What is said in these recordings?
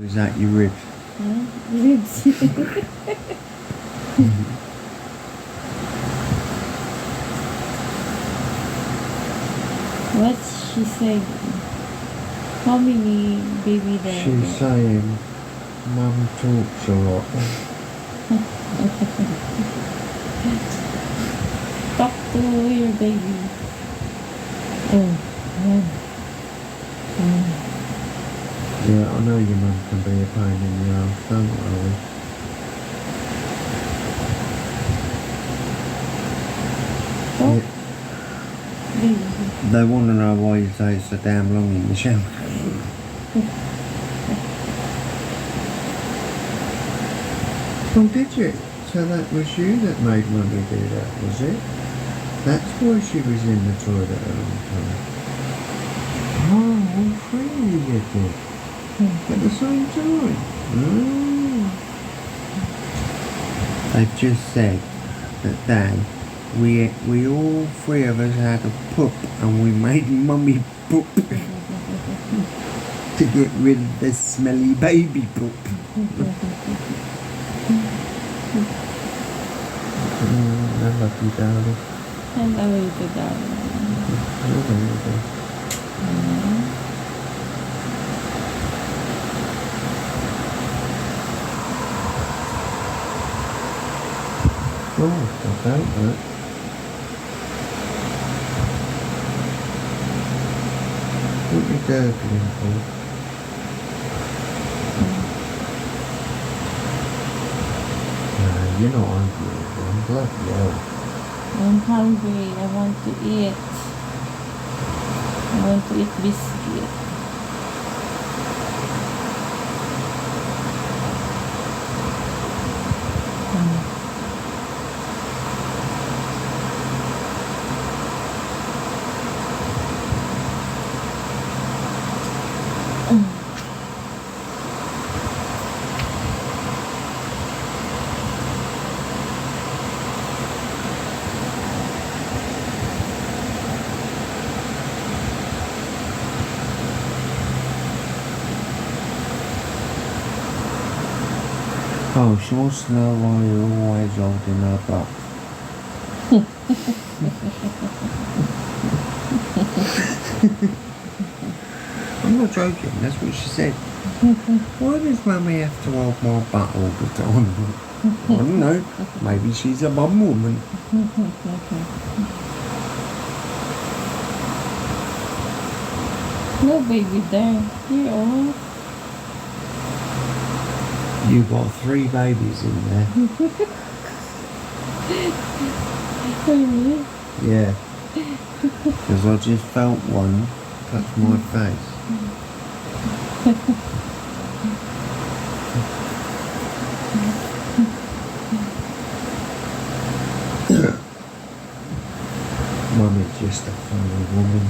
Is that your ribs? Huh? Ribs. What's she saying? How many baby there? She's saying, Mum talks a lot. Talk to your baby. Oh, yeah. Yeah, I know your mum can be a pain in the ass, don't worry. Oh, Yeah, baby. they want to know why you stay so damn long in the shower. Oh, did you? So that was you that made Mummy do that, was it? That's why she was in the toilet a long time. Oh, all three of you did. At the same time. Oh. They've just said that Dad, we all three of us had a poop and we made Mummy poop to get rid of the smelly baby poop. I love you, darling. I love you too, darling. I love you. Oh, I felt that. What are you gurgling for? No, you're not hungry. I'm bloody hell. I'm hungry. I want to eat. I want to eat biscuit. Oh, she wants to know why you're always holding her butt. I'm not joking, that's what she said. Why does Mummy have to hold my butt all the time? I don't know, maybe she's a bum woman. No baby there. You are. You got 3 babies in there. Really? Yeah. Because I just felt one touch my face. Mummy's just a funny woman.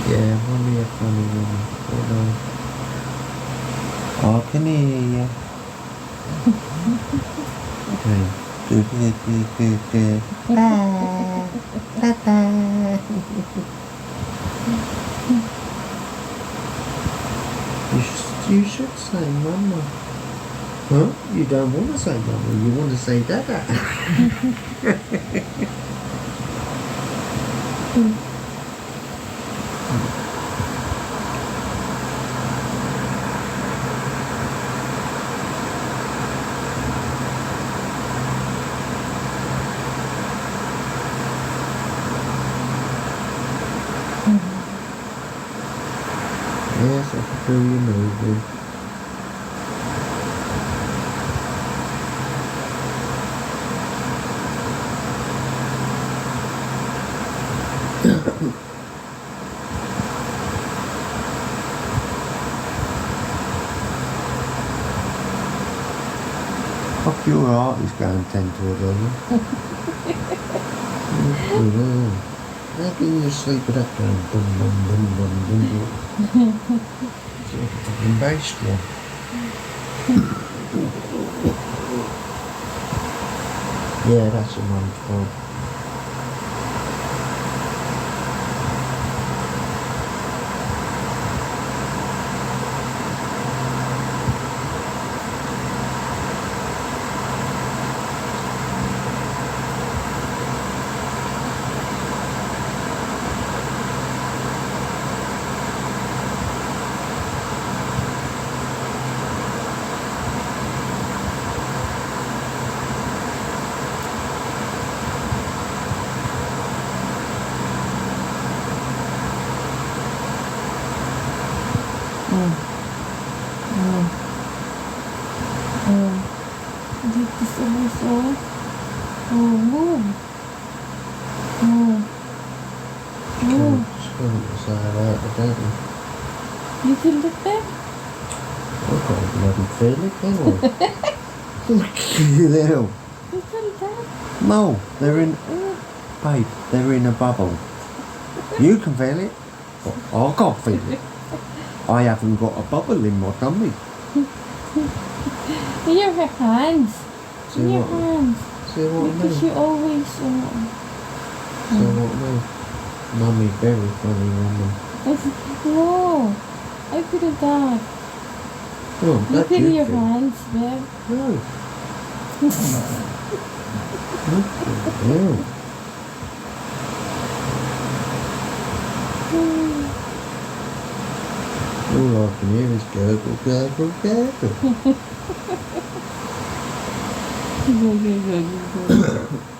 Yeah, Mummy a funny woman. Oh, I can hear you. Okay. Good. You should say Mama. Huh? You don't want to say Mama, you want to say Dada. Yes, I can feel you moving. Fuck, your heart is going 10 to 11. How can you sleep with that going dum dum dum dum dum dum? It's like a fucking bass drum. Yeah, that's a mum's fault. This also. Oh, move. Oh. Oh. Can't say that, I don't know. You feel it there? I can't bloody feel it, can I? Look at you there. You feel that? No, they're in, babe, they're in a bubble. You can feel it, but I can't feel it. I haven't got a bubble in my tummy. In your hands. See In your what, hands. see what I Because mean? you always. See what I mean? Mummy, very funny woman. No. I feel that. Oh, Look that at you your feel. hands, babe. No. What the hell? All I can hear is gurgle, gurgle, gurgle. Go, go, go, go, go.